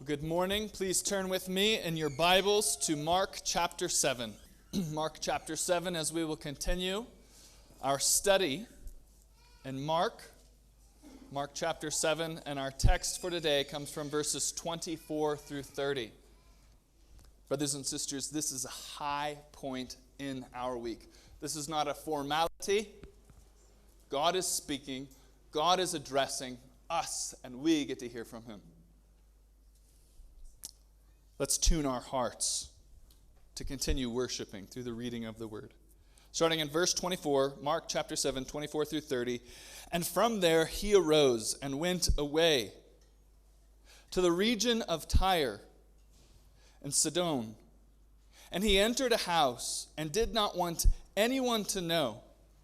Good morning. Please turn with me in your Bibles to Mark chapter 7. Mark chapter 7, as we will continue our study in Mark chapter 7, and our text for today comes from verses 24 through 30. Brothers and sisters, this is a high point in our week. This is not a formality. God is speaking, God is addressing us, and we get to hear from Him. Let's tune our hearts to continue worshiping through the reading of the Word. Starting in verse 24, Mark chapter 7, 24 through 30. And from there he arose and went away to the region of Tyre and Sidon. And he entered a house and did not want anyone to know,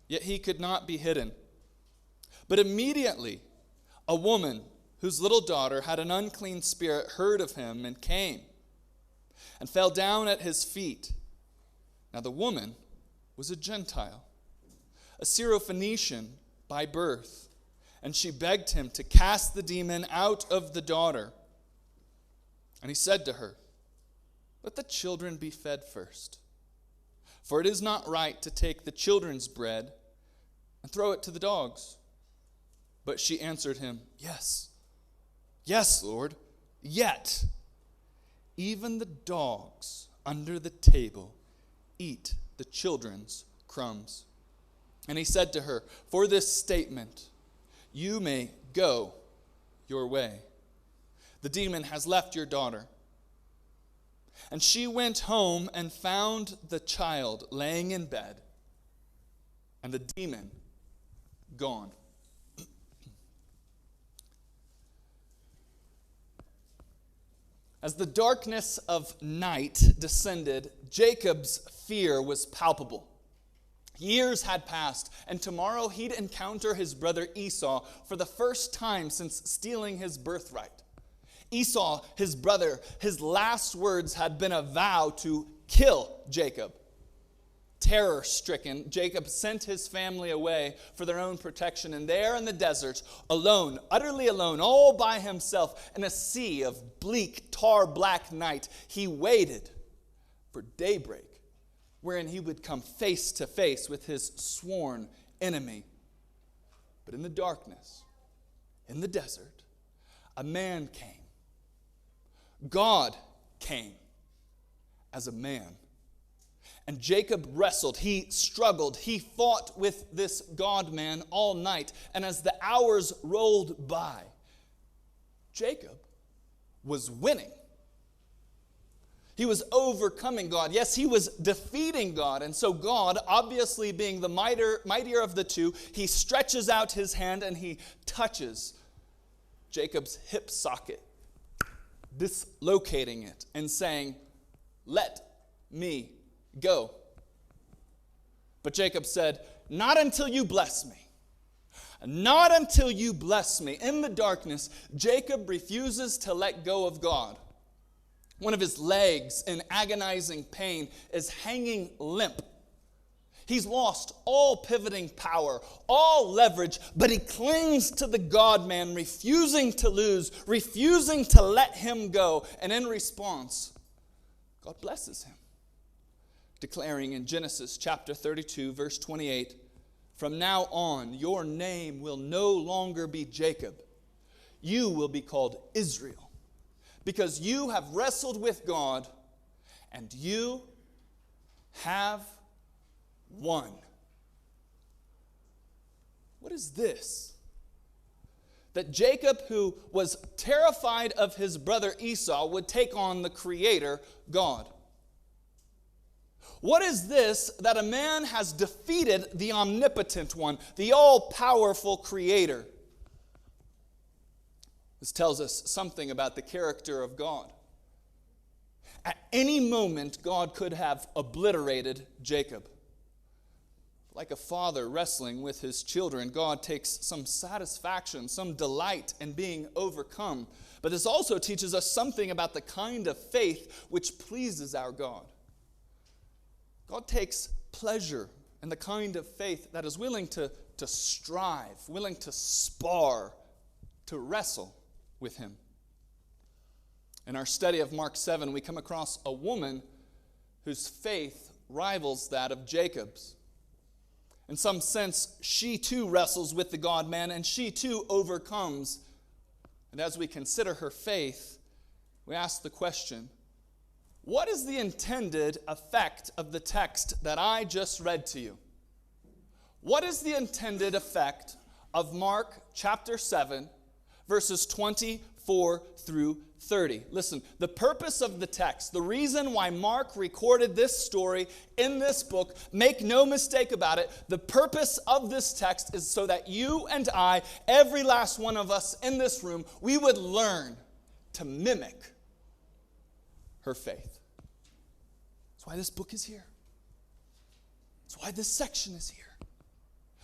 yet he could not be hidden. But immediately a woman whose little daughter had an unclean spirit heard of him and came and fell down at his feet. Now the woman was a Gentile, a Syrophoenician by birth, and she begged him to cast the demon out of the daughter. And he said to her, "Let the children be fed first, for it is not right to take the children's bread and throw it to the dogs." But she answered him, "Yes, Lord, yet even the dogs under the table eat the children's crumbs." And he said to her, "For this statement, you may go your way. The demon has left your daughter." And she went home and found the child laying in bed, and the demon gone. As the darkness of night descended, Jacob's fear was palpable. Years had passed, and tomorrow he'd encounter his brother Esau for the first time since stealing his birthright. Esau, his brother, his last words had been a vow to kill Jacob. Terror-stricken, Jacob sent his family away for their own protection, and there in the desert, alone, utterly alone, all by himself, in a sea of bleak, tar-black night, he waited for daybreak, wherein he would come face to face with his sworn enemy. But in the darkness, in the desert, a man came. God came as a man. And Jacob wrestled, he struggled, he fought with this God-man all night. And as the hours rolled by, Jacob was winning. He was overcoming God. Yes, he was defeating God. And so God, obviously being the mightier of the two, he stretches out his hand and he touches Jacob's hip socket, dislocating it and saying, "Let me go." But Jacob said, "Not until you bless me. Not until you bless me." In the darkness, Jacob refuses to let go of God. One of his legs, in agonizing pain, is hanging limp. He's lost all pivoting power, all leverage, but he clings to the God-man, refusing to lose, refusing to let him go. And in response, God blesses him, declaring in Genesis chapter 32, verse 28, "From now on, your name will no longer be Jacob. You will be called Israel, because you have wrestled with God, and you have won." What is this? That Jacob, who was terrified of his brother Esau, would take on the Creator, God. What is this that a man has defeated the omnipotent one, the all-powerful Creator? This tells us something about the character of God. At any moment, God could have obliterated Jacob. Like a father wrestling with his children, God takes some satisfaction, some delight in being overcome. But this also teaches us something about the kind of faith which pleases our God. God takes pleasure in the kind of faith that is willing to strive, willing to spar, to wrestle with Him. In our study of Mark 7, we come across a woman whose faith rivals that of Jacob's. In some sense, she too wrestles with the God-man, and she too overcomes. And as we consider her faith, we ask the question, what is the intended effect of the text that I just read to you? What is the intended effect of Mark chapter 7, verses 24 through 30? Listen, the purpose of the text, the reason why Mark recorded this story in this book, make no mistake about it, the purpose of this text is so that you and I, every last one of us in this room, we would learn to mimic her faith. That's why this book is here. That's why this section is here.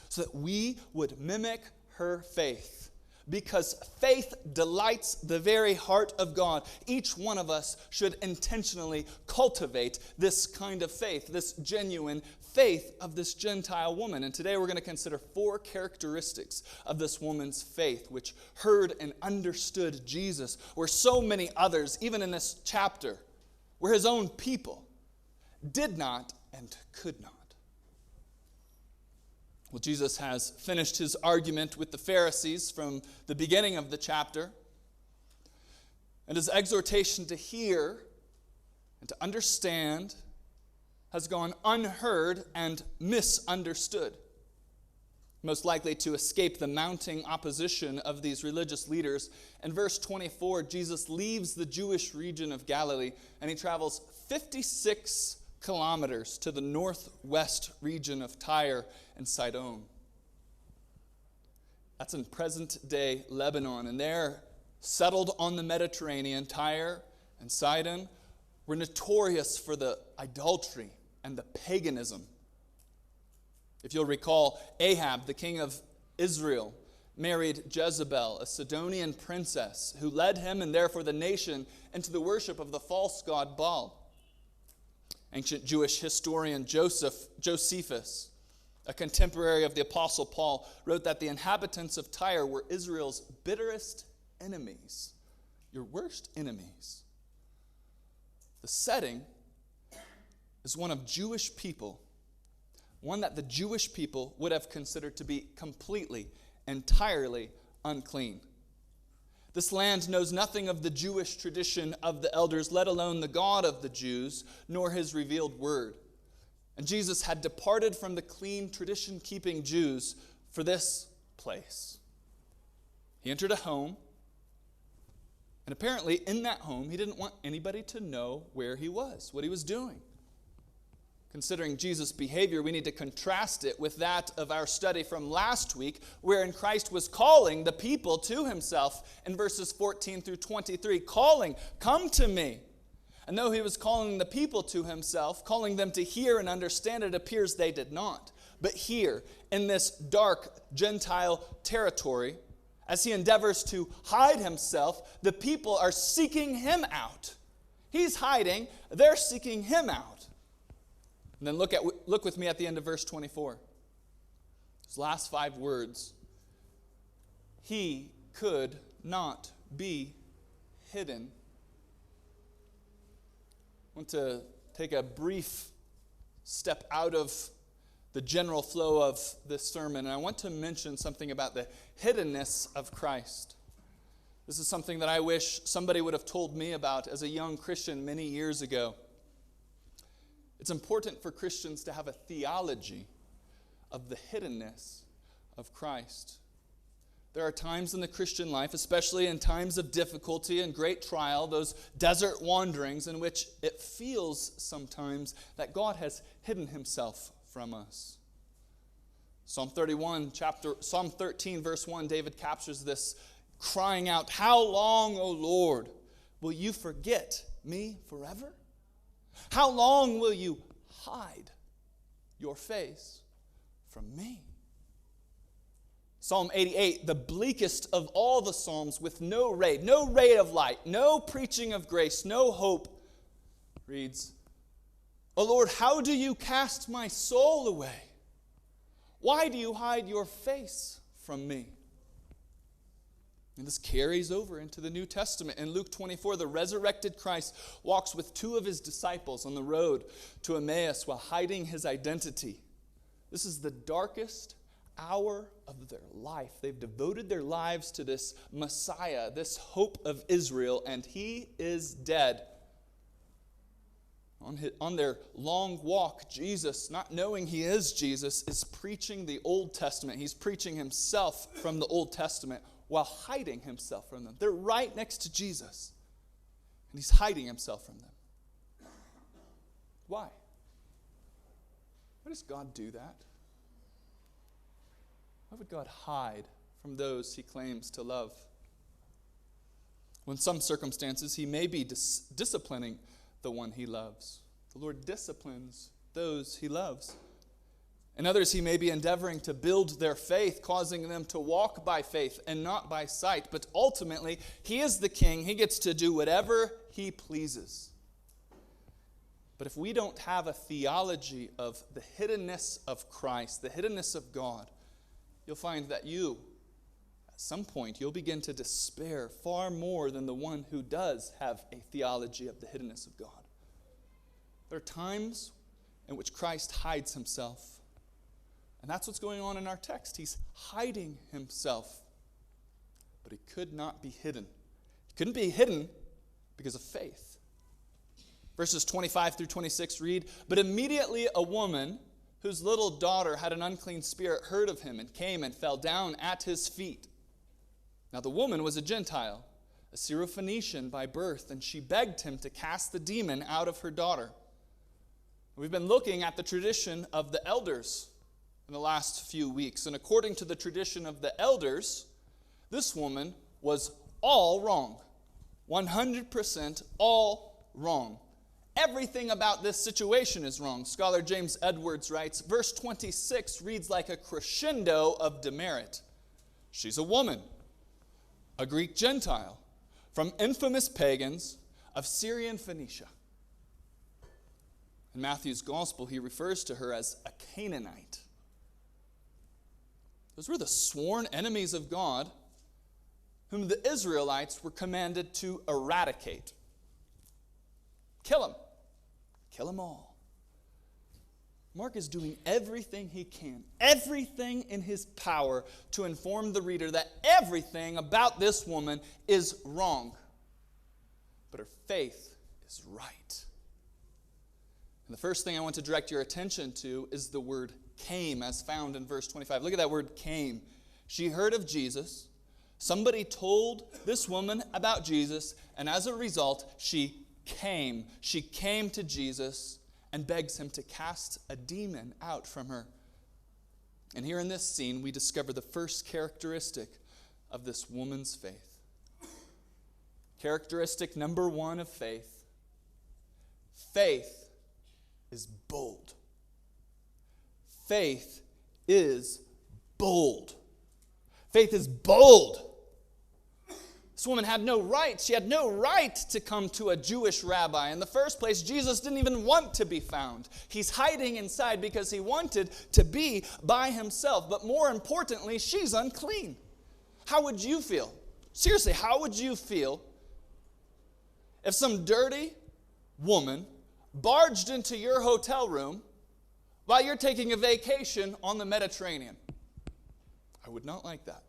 So that we would mimic her faith. Because faith delights the very heart of God. Each one of us should intentionally cultivate this kind of faith, this genuine faith of this Gentile woman. And today we're going to consider 4 characteristics of this woman's faith, which heard and understood Jesus, where so many others, even in this chapter, where his own people did not and could not. Well, Jesus has finished his argument with the Pharisees from the beginning of the chapter. And his exhortation to hear and to understand has gone unheard and misunderstood. Most likely to escape the mounting opposition of these religious leaders. In verse 24, Jesus leaves the Jewish region of Galilee and he travels 56 kilometers to the northwest region of Tyre and Sidon. That's in present-day Lebanon. And they're settled on the Mediterranean. Tyre and Sidon were notorious for the idolatry and the paganism. If you'll recall, Ahab, the king of Israel, married Jezebel, a Sidonian princess, who led him and therefore the nation into the worship of the false god Baal. Ancient Jewish historian Josephus, a contemporary of the Apostle Paul, wrote that the inhabitants of Tyre were Israel's bitterest enemies, your worst enemies. The setting is one of Jewish people, one that the Jewish people would have considered to be completely, entirely unclean. This land knows nothing of the Jewish tradition of the elders, let alone the God of the Jews, nor his revealed word. And Jesus had departed from the clean tradition-keeping Jews for this place. He entered a home, and apparently in that home, he didn't want anybody to know where he was, what he was doing. Considering Jesus' behavior, we need to contrast it with that of our study from last week, wherein Christ was calling the people to himself in verses 14 through 23, calling, "Come to me." And though he was calling the people to himself, calling them to hear and understand, it appears they did not. But here, in this dark Gentile territory, as he endeavors to hide himself, the people are seeking him out. He's hiding, they're seeking him out. And then look with me at the end of verse 24. Those last 5 words. He could not be hidden. I want to take a brief step out of the general flow of this sermon, and I want to mention something about the hiddenness of Christ. This is something that I wish somebody would have told me about as a young Christian many years ago. It's important for Christians to have a theology of the hiddenness of Christ. There are times in the Christian life, especially in times of difficulty and great trial, those desert wanderings in which it feels sometimes that God has hidden himself from us. Psalm 13, verse 1, David captures this, crying out, "How long, O Lord, will you forget me forever? How long will you hide your face from me?" Psalm 88, the bleakest of all the Psalms, with no ray of light, no preaching of grace, no hope, reads, "O Lord, how do you cast my soul away? Why do you hide your face from me?" And this carries over into the New Testament. In Luke 24, the resurrected Christ walks with two of his disciples on the road to Emmaus while hiding his identity. This is the darkest hour of their life. They've devoted their lives to this Messiah, this hope of Israel, and he is dead. On their long walk, Jesus, not knowing he is Jesus, is preaching the Old Testament. He's preaching himself from the Old Testament while hiding himself from them. They're right next to Jesus, and he's hiding himself from them. Why? Why does God do that? Why would God hide from those he claims to love? Well, in some circumstances, he may be disciplining the one he loves. The Lord disciplines those he loves. In others, he may be endeavoring to build their faith, causing them to walk by faith and not by sight. But ultimately, he is the king. He gets to do whatever he pleases. But if we don't have a theology of the hiddenness of Christ, the hiddenness of God, you'll find that at some point, you'll begin to despair far more than the one who does have a theology of the hiddenness of God. There are times in which Christ hides himself. And that's what's going on in our text. He's hiding himself. But he could not be hidden. He couldn't be hidden because of faith. Verses 25 through 26 read, "But immediately a woman whose little daughter had an unclean spirit heard of him and came and fell down at his feet. Now the woman was a Gentile, a Syrophoenician by birth, and she begged him to cast the demon out of her daughter." We've been looking at the tradition of the elders in the last few weeks. And according to the tradition of the elders, this woman was all wrong. 100% all wrong. Everything about this situation is wrong. Scholar James Edwards writes, verse 26 reads like a crescendo of demerit. She's a woman, a Greek Gentile, from infamous pagans of Syrian Phoenicia. In Matthew's gospel, he refers to her as a Canaanite. Those were the sworn enemies of God whom the Israelites were commanded to eradicate. Kill them. Kill them all. Mark is doing everything he can, everything in his power to inform the reader that everything about this woman is wrong. But her faith is right. And the first thing I want to direct your attention to is the word came, as found in verse 25. Look at that word came. She heard of Jesus. Somebody told this woman about Jesus, and as a result, she came. She came to Jesus and begs him to cast a demon out from her. And here in this scene, we discover the first characteristic of this woman's faith. Characteristic number one of faith. Faith is bold. Faith is bold. Faith is bold. This woman had no right. She had no right to come to a Jewish rabbi. In the first place, Jesus didn't even want to be found. He's hiding inside because he wanted to be by himself. But more importantly, she's unclean. How would you feel? Seriously, how would you feel if some dirty woman barged into your hotel room while you're taking a vacation on the Mediterranean? I would not like that.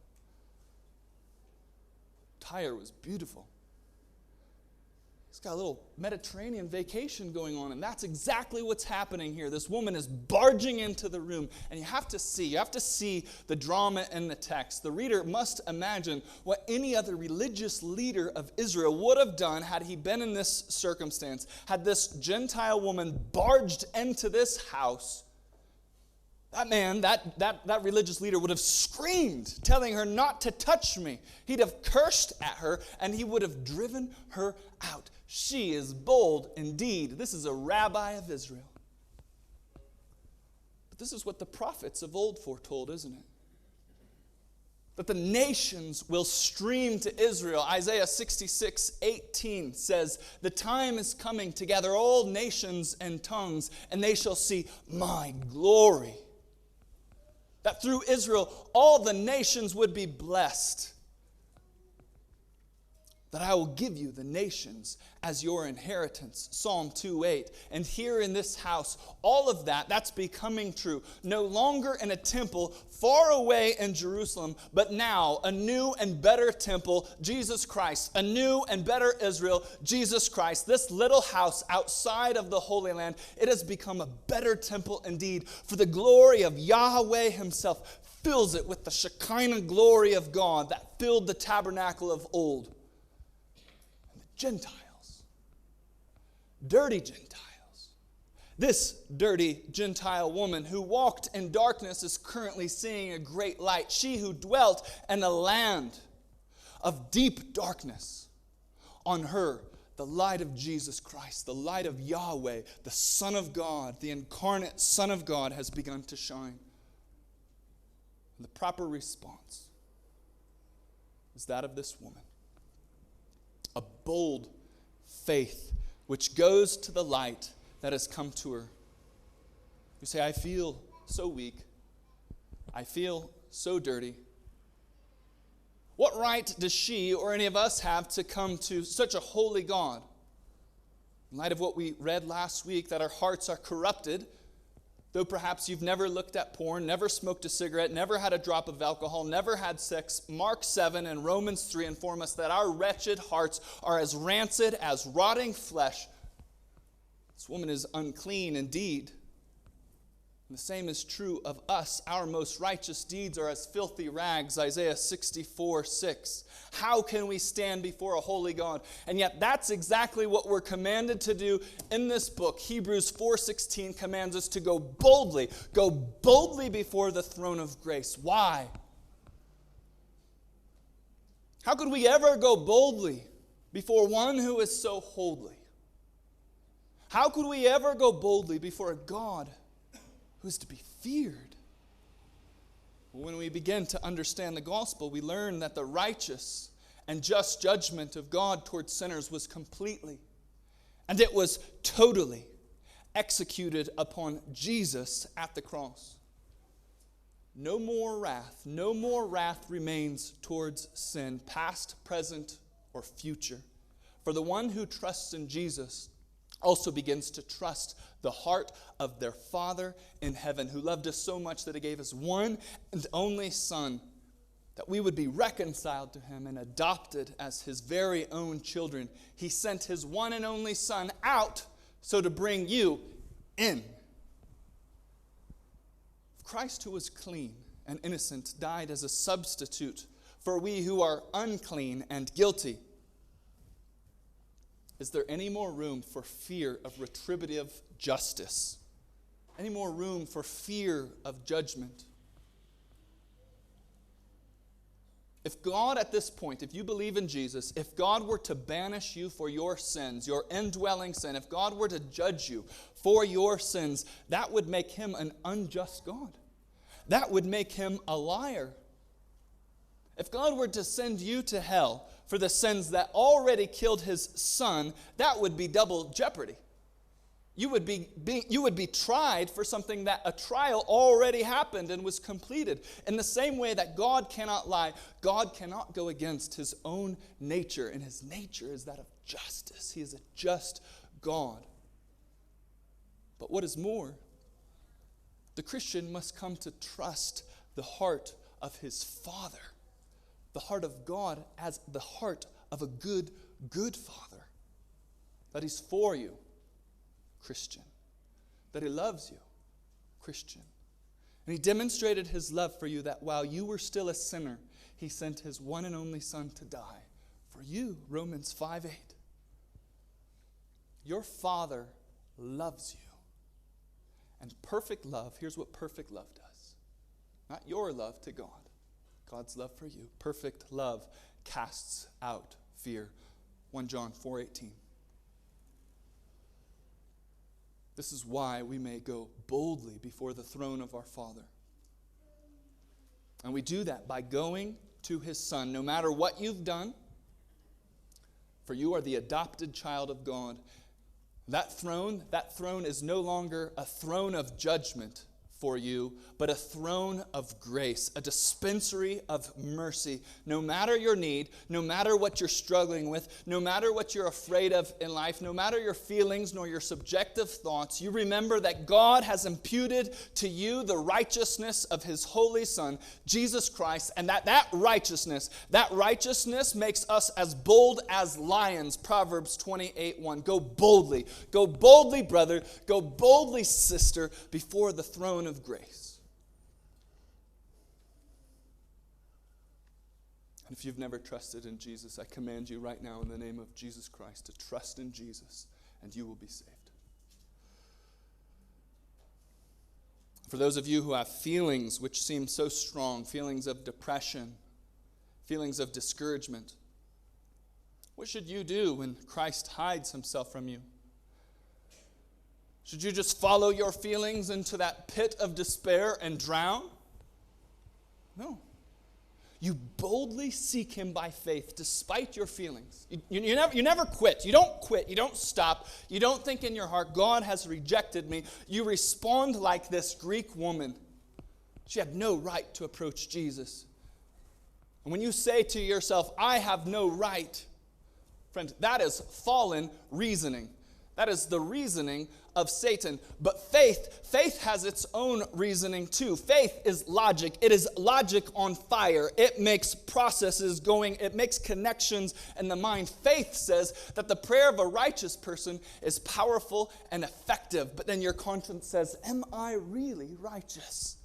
Tyre was beautiful. It's got a little Mediterranean vacation going on, and that's exactly what's happening here. This woman is barging into the room, and you have to see the drama in the text. The reader must imagine what any other religious leader of Israel would have done had he been in this circumstance. Had this Gentile woman barged into this house, that man, that religious leader would have screamed, telling her not to touch me. He'd have cursed at her, and he would have driven her out. She is bold indeed. This is a rabbi of Israel. But this is what the prophets of old foretold, isn't it? That the nations will stream to Israel. Isaiah 66:18 says, "The time is coming to gather all nations and tongues, and they shall see my glory." That through Israel, all the nations would be blessed. that I will give you the nations as your inheritance. Psalm 2:8. And here in this house, all of that's becoming true. No longer in a temple far away in Jerusalem, but now a new and better temple, Jesus Christ. A new and better Israel, Jesus Christ. This little house outside of the Holy Land, it has become a better temple indeed. For the glory of Yahweh himself fills it with the Shekinah glory of God that filled the tabernacle of old. Gentiles, dirty Gentiles. This dirty Gentile woman who walked in darkness is currently seeing a great light. She who dwelt in a land of deep darkness, on her the light of Jesus Christ, the light of Yahweh, the Son of God, the incarnate Son of God has begun to shine. And the proper response is that of this woman. A bold faith which goes to the light that has come to her. You say, I feel so weak. I feel so dirty. What right does she or any of us have to come to such a holy God? In light of what we read last week, that our hearts are corrupted, though perhaps you've never looked at porn, never smoked a cigarette, never had a drop of alcohol, never had sex, Mark 7 and Romans 3 inform us that our wretched hearts are as rancid as rotting flesh. This woman is unclean indeed. And the same is true of us. Our most righteous deeds are as filthy rags, Isaiah 64:6. How can we stand before a holy God? And yet that's exactly what we're commanded to do in this book. Hebrews 4:16 commands us to go boldly before the throne of grace. Why? How could we ever go boldly before one who is so holy? How could we ever go boldly before a God who is to be feared? When we begin to understand the gospel, we learn that the righteous and just judgment of God towards sinners was completely, and it was totally executed upon Jesus at the cross. No more wrath remains towards sin, past, present, or future. For the one who trusts in Jesus also begins to trust the heart of their Father in heaven, who loved us so much that he gave his one and only Son, that we would be reconciled to him and adopted as his very own children. He sent his one and only Son out so to bring you in. Christ, who was clean and innocent, died as a substitute for we who are unclean and guilty. Is there any more room for fear of retributive justice? Any more room for fear of judgment? If God at this point, if you believe in Jesus, if God were to banish you for your sins, your indwelling sin, if God were to judge you for your sins, that would make him an unjust God. That would make him a liar. If God were to send you to hell for the sins that already killed his Son, that would be double jeopardy. You would be tried for something that a trial already happened and was completed. In the same way that God cannot lie, God cannot go against his own nature, and his nature is that of justice. He is a just God. But what is more, the Christian must come to trust the heart of his Father, the heart of God, as the heart of a good Father. That he's for you, Christian. That he loves you, Christian. And he demonstrated his love for you that while you were still a sinner, he sent his one and only Son to die for you, Romans 5:8. Your Father loves you. And perfect love, here's what perfect love does. Not your love to God. God's love for you. Perfect love casts out fear. 1 John 4:18. This is why we may go boldly before the throne of our Father. And we do that by going to his Son, no matter what you've done, for you are the adopted child of God. That throne is no longer a throne of judgment for you, but a throne of grace, a dispensary of mercy. No matter your need, no matter what you're struggling with, no matter what you're afraid of in life, no matter your feelings nor your subjective thoughts, you remember that God has imputed to you the righteousness of his holy Son, Jesus Christ, and that righteousness makes us as bold as lions. Proverbs 28:1. Go boldly, brother, go boldly, sister, before the throne of grace. And if you've never trusted in Jesus, I command you right now in the name of Jesus Christ to trust in Jesus, and you will be saved. For those of you who have feelings which seem so strong, feelings of depression, feelings of discouragement, what should you do when Christ hides himself from you? Should you just follow your feelings into that pit of despair and drown? No. You boldly seek him by faith despite your feelings. You never quit. You don't quit. You don't stop. You don't think in your heart, God has rejected me. You respond like this Greek woman. She had no right to approach Jesus. And when you say to yourself, I have no right, friend, that is fallen reasoning. That is the reasoning of Satan. But faith has its own reasoning too. Faith is logic. It is logic on fire. It makes processes going. It makes connections in the mind. Faith says that the prayer of a righteous person is powerful and effective. But then your conscience says, am I really righteous?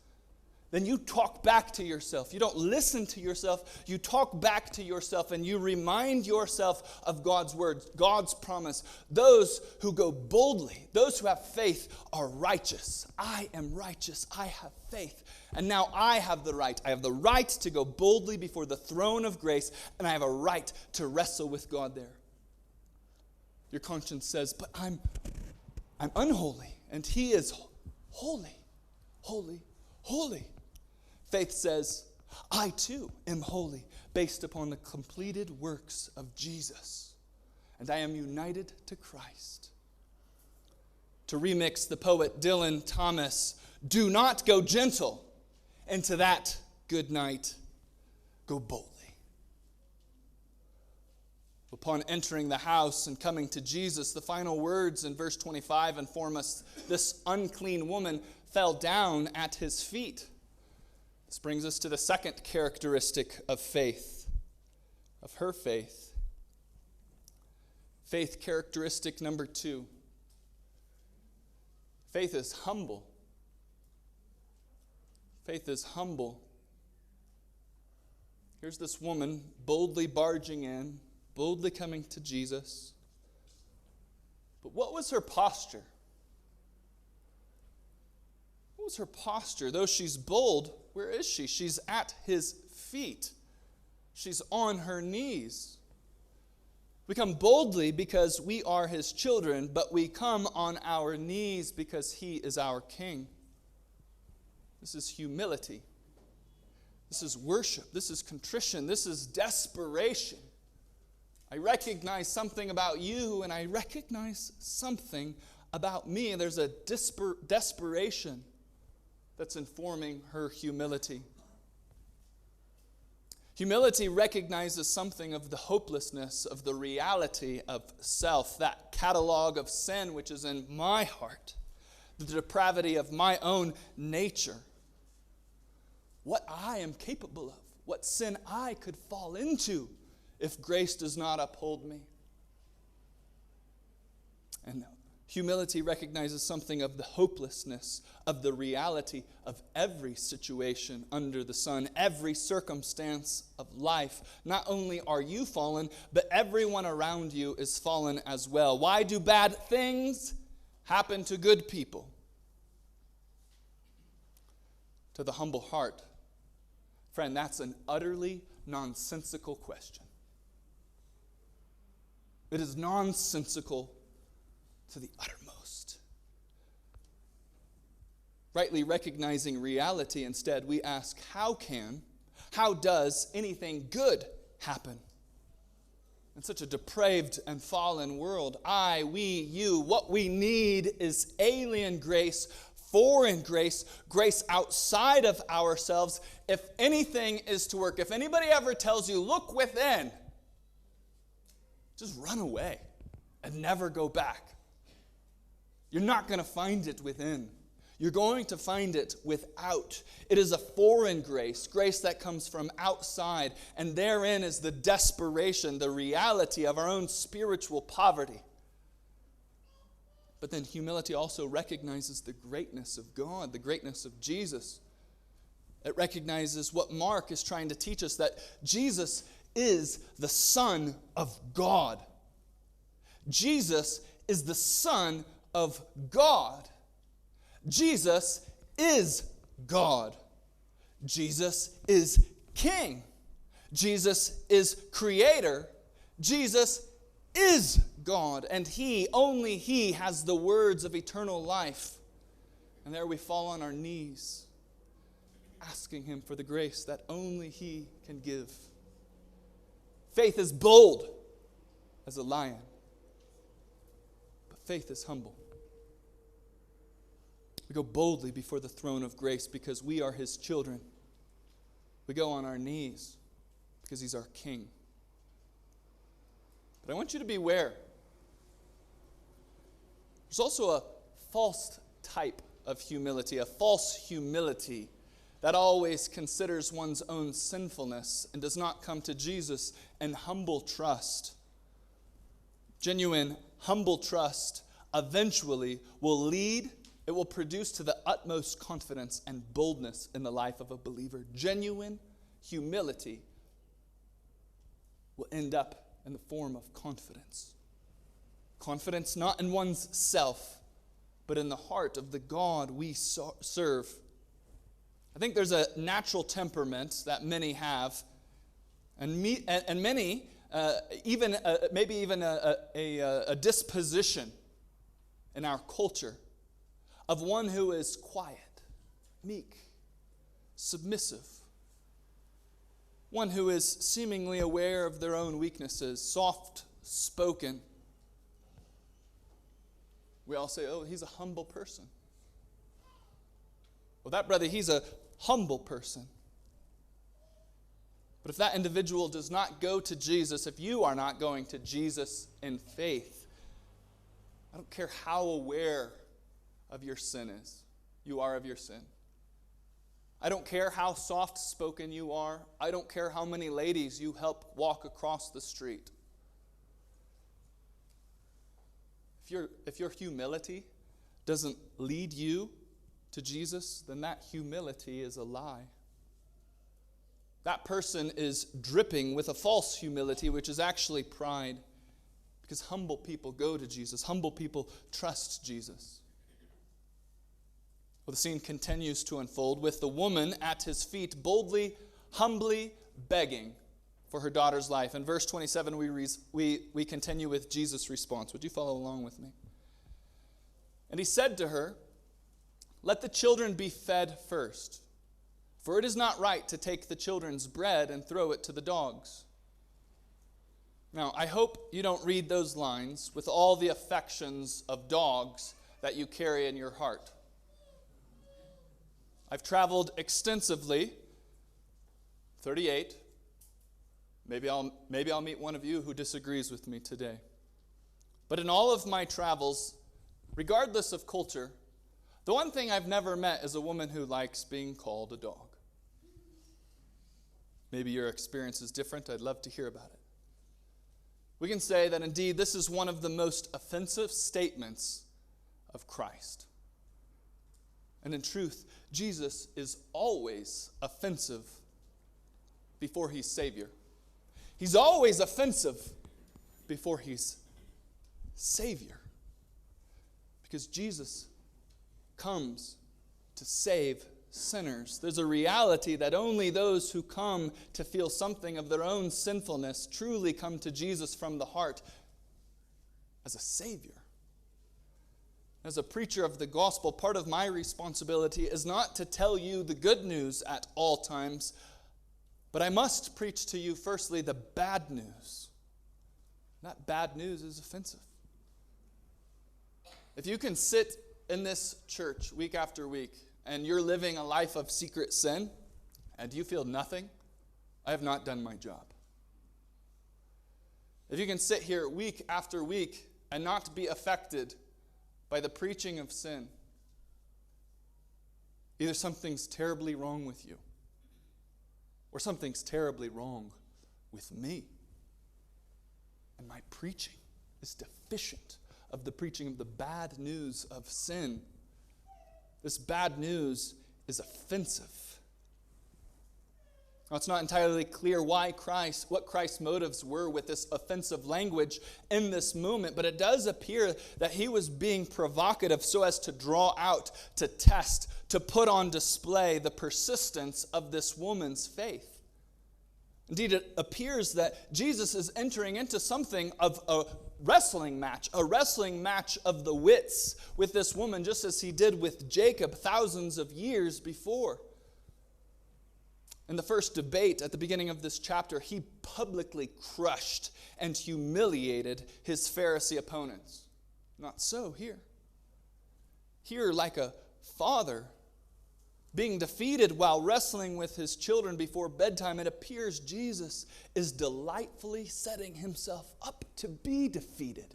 Then you talk back to yourself. You don't listen to yourself. You talk back to yourself and you remind yourself of God's word, God's promise. Those who go boldly, those who have faith are righteous. I am righteous. I have faith. And now I have the right. I have the right to go boldly before the throne of grace, and I have a right to wrestle with God there. Your conscience says, but I'm unholy, and he is holy, holy, holy. Faith says, I too am holy, based upon the completed works of Jesus. And I am united to Christ. To remix the poet Dylan Thomas, do not go gentle into that good night, go boldly. Upon entering the house and coming to Jesus, the final words in verse 25 inform us, this unclean woman fell down at his feet. This brings us to the second characteristic of faith, of her faith. Faith characteristic number 2. Faith is humble. Faith is humble. Here's this woman boldly barging in, boldly coming to Jesus. But what was her posture? What was her posture? Though she's bold, where is she? She's at his feet. She's on her knees. We come boldly because we are his children, but we come on our knees because he is our king. This is humility. This is worship. This is contrition. This is desperation. I recognize something about you, and I recognize something about me. And there's a desperation that's informing her humility. Humility recognizes something of the hopelessness of the reality of self, that catalog of sin which is in my heart, the depravity of my own nature, what I am capable of, what sin I could fall into if grace does not uphold me. And humility recognizes something of the hopelessness of the reality of every situation under the sun, every circumstance of life. Not only are you fallen, but everyone around you is fallen as well. Why do bad things happen to good people? To the humble heart, friend, that's an utterly nonsensical question. It is nonsensical to the uttermost. Rightly recognizing reality, instead, we ask, how does anything good happen? In such a depraved and fallen world, we, you, what we need is alien grace foreign grace, grace outside of ourselves, if anything is to work, if anybody ever tells you, look within, just run away and never go back. You're not going to find it within. You're going to find it without. It is a foreign grace, grace that comes from outside, and therein is the desperation, the reality of our own spiritual poverty. But then humility also recognizes the greatness of God, the greatness of Jesus. It recognizes what Mark is trying to teach us, that Jesus is the Son of God. Jesus is the Son of God. Jesus is God. Jesus is King. Jesus is Creator. Jesus is God. And He, only He, has the words of eternal life. And there we fall on our knees, asking Him for the grace that only He can give. Faith is bold as a lion, but faith is humble. We go boldly before the throne of grace because we are His children. We go on our knees because He's our King. But I want you to beware. There's also a false type of humility, a false humility that always considers one's own sinfulness and does not come to Jesus in humble trust. Genuine, humble trust eventually will lead. It will produce to the utmost confidence and boldness in the life of a believer. Genuine humility will end up in the form of confidence. Confidence not in one's self, but in the heart of the God we serve. I think there's a natural temperament that many have, and many, maybe even a disposition in our culture of one who is quiet, meek, submissive. One who is seemingly aware of their own weaknesses, soft-spoken. We all say, oh, he's a humble person. Well, that brother, he's a humble person. But if that individual does not go to Jesus, if you are not going to Jesus in faith, I don't care how aware of your sin is. You are of your sin. I don't care how soft-spoken you are. I don't care how many ladies you help walk across the street. If your humility doesn't lead you to Jesus, then that humility is a lie. That person is dripping with a false humility, which is actually pride. Because humble people go to Jesus. Humble people trust Jesus. Well, the scene continues to unfold with the woman at his feet, boldly, humbly begging for her daughter's life. In verse 27, we continue with Jesus' response. Would you follow along with me? And he said to her, "Let the children be fed first, for it is not right to take the children's bread and throw it to the dogs." Now, I hope you don't read those lines with all the affections of dogs that you carry in your heart. I've traveled extensively, 38. Maybe I'll meet one of you who disagrees with me today. But in all of my travels, regardless of culture, the one thing I've never met is a woman who likes being called a dog. Maybe your experience is different. I'd love to hear about it. We can say that indeed this is one of the most offensive statements of Christ. And in truth, Jesus is always offensive before he's Savior. He's always offensive before he's Savior. Because Jesus comes to save sinners. There's a reality that only those who come to feel something of their own sinfulness truly come to Jesus from the heart as a Savior. As a preacher of the gospel, part of my responsibility is not to tell you the good news at all times, but I must preach to you firstly the bad news. That bad news is offensive. If you can sit in this church week after week, and you're living a life of secret sin, and you feel nothing, I have not done my job. If you can sit here week after week and not be affected by the preaching of sin, either something's terribly wrong with you, or something's terribly wrong with me. And my preaching is deficient of the preaching of the bad news of sin. This bad news is offensive. Now, it's not entirely clear what Christ's motives were with this offensive language in this moment, but it does appear that he was being provocative so as to draw out, to test, to put on display the persistence of this woman's faith. Indeed, it appears that Jesus is entering into something of a wrestling match of the wits with this woman, just as he did with Jacob thousands of years before. In the first debate at the beginning of this chapter, he publicly crushed and humiliated his Pharisee opponents. Not so here. Here, like a father being defeated while wrestling with his children before bedtime, it appears Jesus is delightfully setting himself up to be defeated.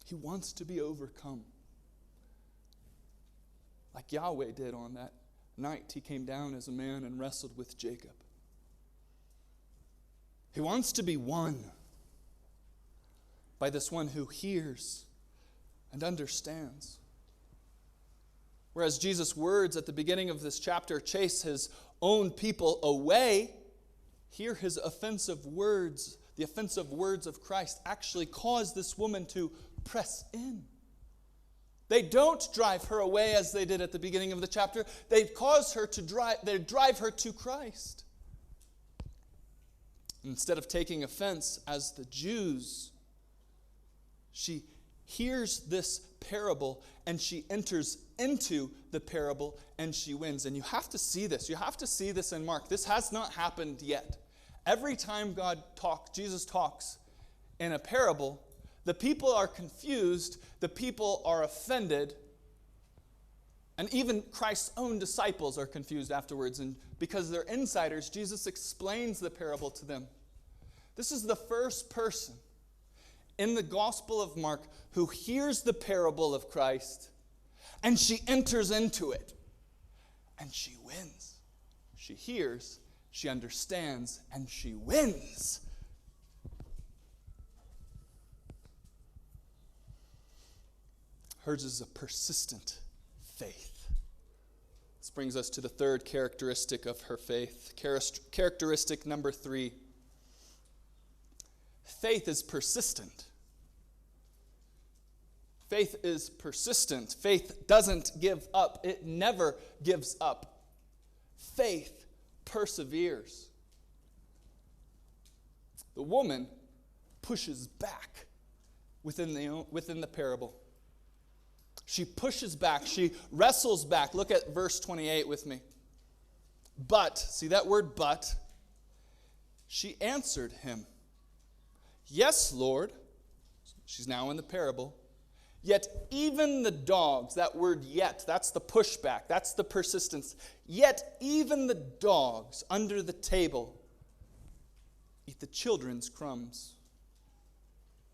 He wants to be overcome. Like Yahweh did on that night. He came down as a man and wrestled with Jacob. He wants to be won by this one who hears and understands. Whereas Jesus' words at the beginning of this chapter chase his own people away, here his offensive words, the offensive words of Christ, actually cause this woman to press in. They don't drive her away as they did at the beginning of the chapter. They drive her to Christ. Instead of taking offense as the Jews, she hears this parable and she enters into the parable and she wins. And you have to see this. You have to see this in Mark. This has not happened yet. Every time Jesus talks in a parable, the people are confused, the people are offended, and even Christ's own disciples are confused afterwards. And because they're insiders, Jesus explains the parable to them. This is the first person in the Gospel of Mark who hears the parable of Christ, and she enters into it, and she wins. She hears, she understands, and she wins. Hers is a persistent faith. This brings us to the third characteristic of her faith. Characteristic number 3. Faith is persistent. Faith is persistent. Faith doesn't give up. It never gives up. Faith perseveres. The woman pushes back within the parable. She pushes back. She wrestles back. Look at verse 28 with me. But, see that word but? She answered him, "Yes, Lord." She's now in the parable. "Yet even the dogs," that word yet, that's the pushback, that's the persistence. "Yet even the dogs under the table eat the children's crumbs."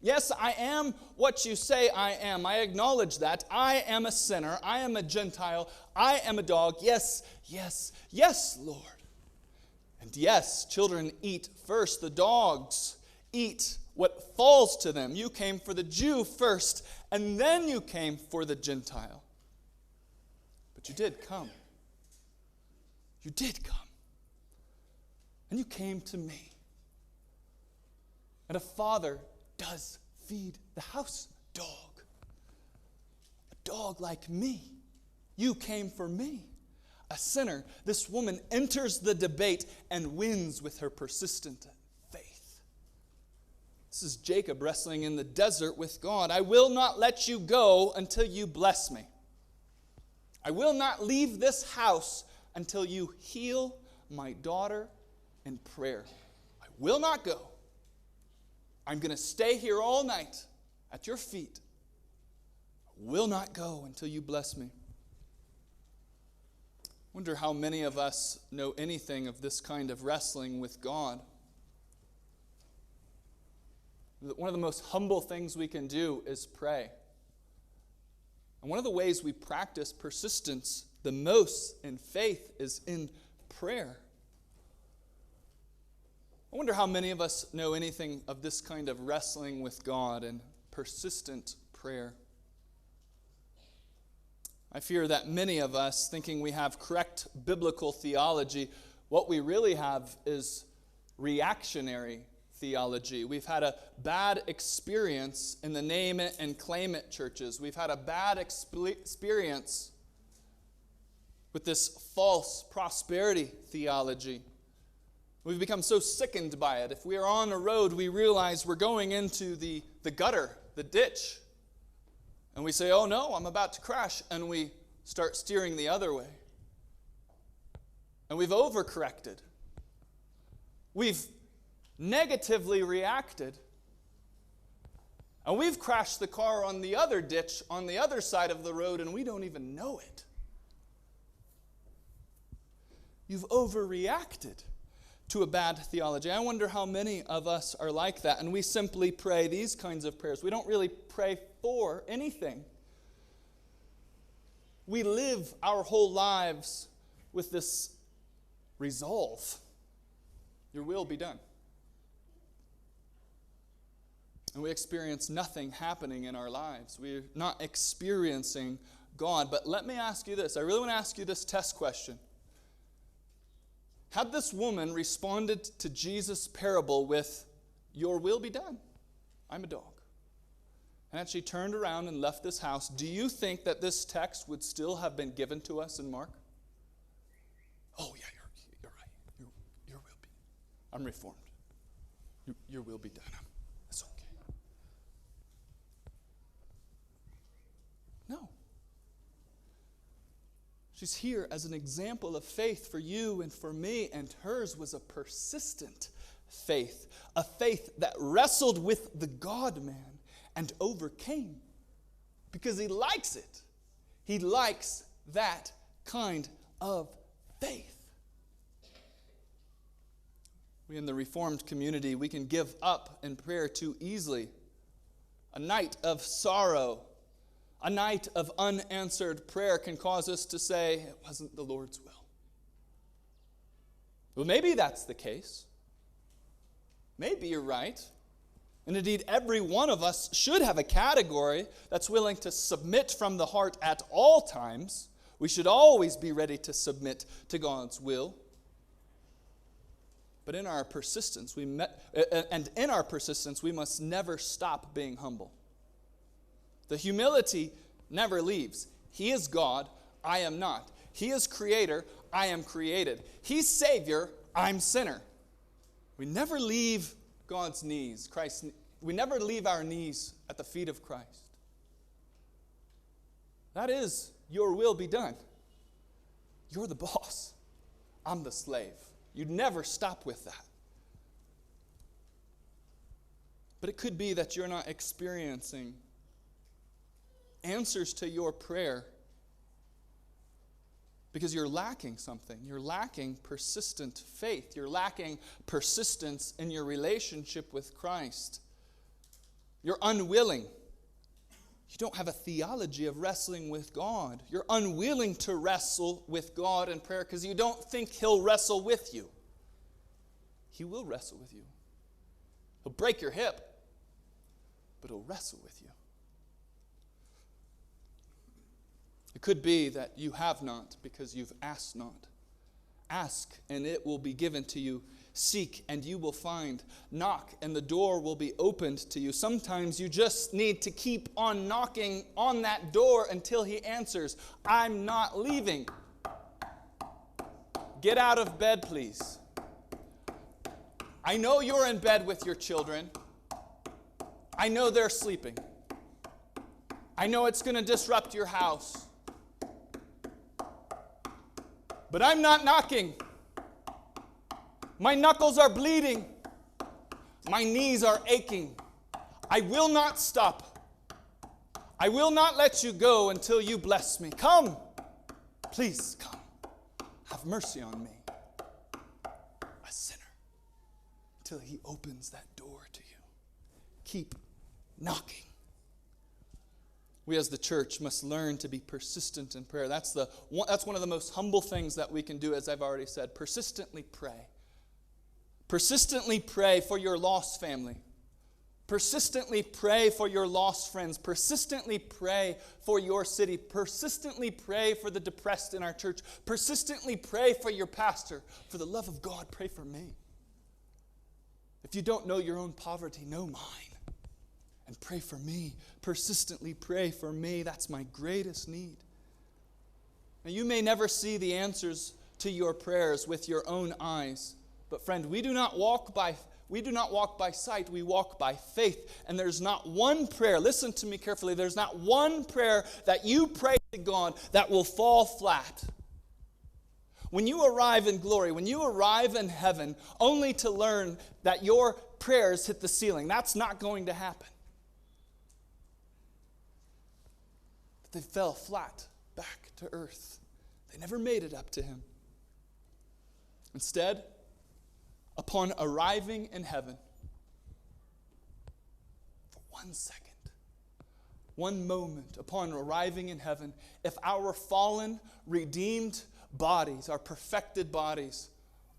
Yes, I am what you say I am. I acknowledge that. I am a sinner. I am a Gentile. I am a dog. Yes, yes, yes, Lord. And yes, children eat first. The dogs eat what falls to them. You came for the Jew first, and then you came for the Gentile. But you did come. You did come. And you came to me. And a father does feed the house dog. A dog like me. You came for me. A sinner. This woman enters the debate and wins with her persistent faith. This is Jacob wrestling in the desert with God. "I will not let you go until you bless me. I will not leave this house until you heal my daughter in prayer. I will not go I'm going to stay here all night at your feet. I will not go until you bless me. Wonder how many of us know anything of this kind of wrestling with God. One of the most humble things we can do is pray. And one of the ways we practice persistence the most in faith is in prayer. I wonder how many of us know anything of this kind of wrestling with God and persistent prayer. I fear that many of us, thinking we have correct biblical theology, what we really have is reactionary theology. We've had a bad experience in the name it and claim it churches. We've had a bad experience with this false prosperity theology. We've become so sickened by it. If we are on a road, we realize we're going into the gutter, the ditch. And we say, oh no, I'm about to crash. And we start steering the other way. And we've overcorrected. We've negatively reacted. And we've crashed the car on the other ditch, on the other side of the road, and we don't even know it. You've overreacted to a bad theology. I wonder how many of us are like that, and we simply pray these kinds of prayers. We don't really pray for anything. We live our whole lives with this resolve. Your will be done. And we experience nothing happening in our lives. We're not experiencing God. But let me ask you this. I really want to ask you this test question. Had this woman responded to Jesus' parable with, your will be done, I'm a dog, and had she turned around and left this house, do you think that this text would still have been given to us in Mark? Oh yeah, you're right. Your will be. I'm reformed. Your will be done. It's okay. No. She's here as an example of faith for you and for me, and hers was a persistent faith, a faith that wrestled with the God-man and overcame because he likes it. He likes that kind of faith. We in the Reformed community, we can give up in prayer too easily. A night of sorrow, a night of unanswered prayer can cause us to say, it wasn't the Lord's will. Well, maybe that's the case. Maybe you're right. And indeed, every one of us should have a category that's willing to submit from the heart at all times. We should always be ready to submit to God's will. But in our persistence, we must never stop being humble. The humility never leaves. He is God, I am not. He is creator, I am created. He's Savior, I'm sinner. We never leave God's knees, we never leave our knees at the feet of Christ. That is, your will be done. You're the boss. I'm the slave. You'd never stop with that. But it could be that you're not experiencing answers to your prayer because you're lacking something. You're lacking persistent faith. You're lacking persistence in your relationship with Christ. You're unwilling. You don't have a theology of wrestling with God. You're unwilling to wrestle with God in prayer because you don't think He'll wrestle with you. He will wrestle with you. He'll break your hip, but He'll wrestle with you. It could be that you have not because you've asked not. Ask, and it will be given to you. Seek, and you will find. Knock, and the door will be opened to you. Sometimes you just need to keep on knocking on that door until He answers. I'm not leaving. Get out of bed, please. I know you're in bed with your children. I know they're sleeping. I know it's going to disrupt your house. But I'm not knocking. My knuckles are bleeding. My knees are aching. I will not stop. I will not let you go until you bless me. Come. Please come. Have mercy on me, a sinner, until he opens that door to you. Keep knocking. We as the church must learn to be persistent in prayer. That's one of the most humble things that we can do, as I've already said. Persistently pray. Persistently pray for your lost family. Persistently pray for your lost friends. Persistently pray for your city. Persistently pray for the depressed in our church. Persistently pray for your pastor. For the love of God, pray for me. If you don't know your own poverty, know mine. And pray for me. Persistently pray for me. That's my greatest need. Now, you may never see the answers to your prayers with your own eyes. But friend, we do not walk by sight, we walk by faith. And there's not one prayer, listen to me carefully, there's not one prayer that you pray to God that will fall flat. When you arrive in glory, when you arrive in heaven, only to learn that your prayers hit the ceiling, that's not going to happen. They fell flat back to earth. They never made it up to him. Instead, upon arriving in heaven, for 1 second, one moment, upon arriving in heaven, if our fallen, redeemed bodies, our perfected bodies,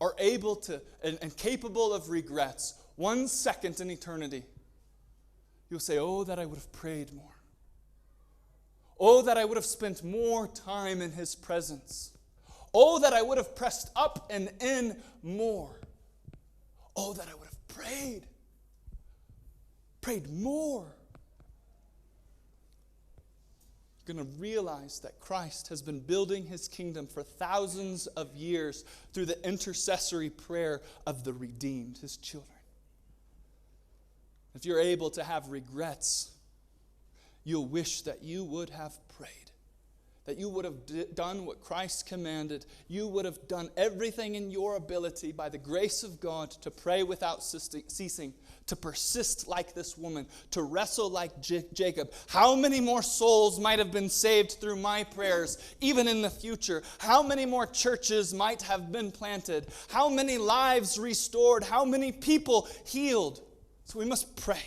are able to and capable of regrets, 1 second in eternity, you'll say, oh, that I would have prayed more. Oh, that I would have spent more time in his presence. Oh, that I would have pressed up and in more. Oh, that I would have prayed more. You're going to realize that Christ has been building his kingdom for thousands of years through the intercessory prayer of the redeemed, his children. If you're able to have regrets, you'll wish that you would have prayed, that you would have done what Christ commanded. You would have done everything in your ability by the grace of God to pray without ceasing, to persist like this woman, to wrestle like Jacob. How many more souls might have been saved through my prayers, even in the future? How many more churches might have been planted? How many lives restored? How many people healed? So we must pray.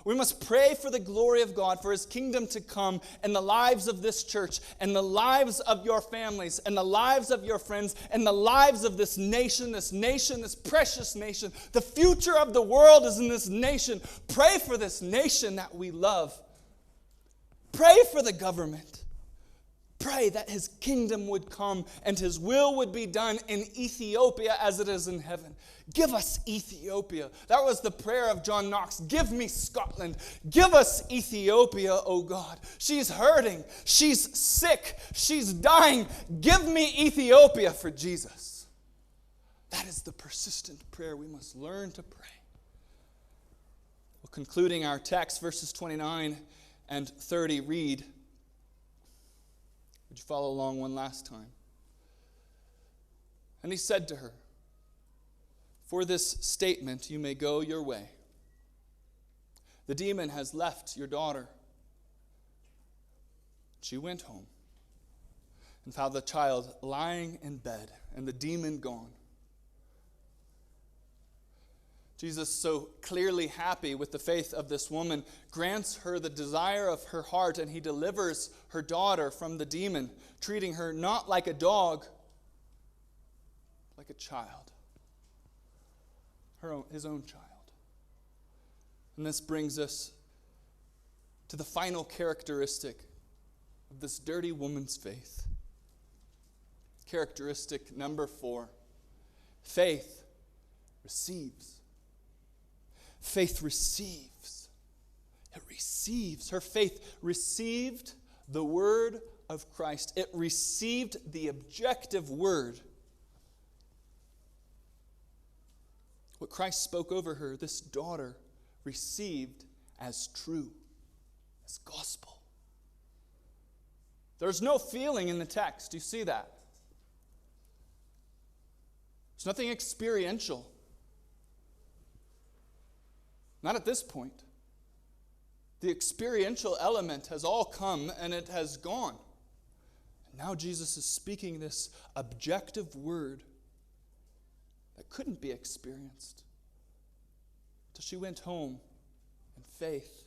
We must pray for the glory of God, for his kingdom to come in the lives of this church, and the lives of your families, and the lives of your friends, and the lives of this nation, this precious nation. The future of the world is in this nation. Pray for this nation that we love. Pray for the government. Pray that his kingdom would come and his will would be done in Ethiopia as it is in heaven. Give us Ethiopia. That was the prayer of John Knox. Give me Scotland. Give us Ethiopia, oh God. She's hurting. She's sick. She's dying. Give me Ethiopia for Jesus. That is the persistent prayer we must learn to pray. Well, concluding our text, verses 29 and 30 read. Would you follow along one last time? And he said to her, for this statement you may go your way. The demon has left your daughter. She went home and found the child lying in bed and the demon gone. Jesus, so clearly happy with the faith of this woman, grants her the desire of her heart, and he delivers her daughter from the demon, treating her not like a dog, like a child, his own child. And this brings us to the final characteristic of this dirty woman's faith. Characteristic number 4, faith receives. Faith receives. It receives. Her faith received the word of Christ. It received the objective word. What Christ spoke over her, this daughter received as true, as gospel. There's no feeling in the text. Do you see that? There's nothing experiential. Not at this point. The experiential element has all come and it has gone. And now Jesus is speaking this objective word that couldn't be experienced till she went home in faith.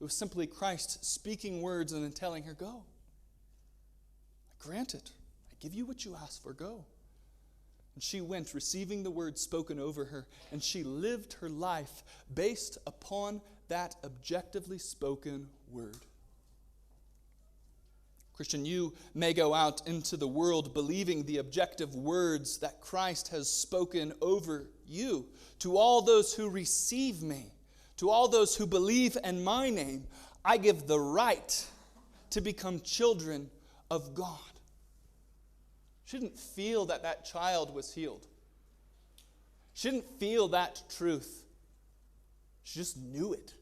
It was simply Christ speaking words and then telling her, go. Grant it. I give you what you asked for. Go. And she went, receiving the word spoken over her, and she lived her life based upon that objectively spoken word. Christian, you may go out into the world believing the objective words that Christ has spoken over you. To all those who receive me, to all those who believe in my name, I give the right to become children of God. She didn't feel that that child was healed. She didn't feel that truth. She just knew it.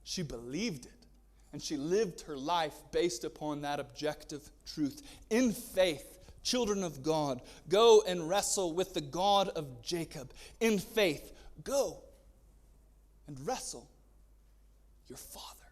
She believed it. And she lived her life based upon that objective truth. In faith, children of God, go and wrestle with the God of Jacob. In faith, go and wrestle your Father.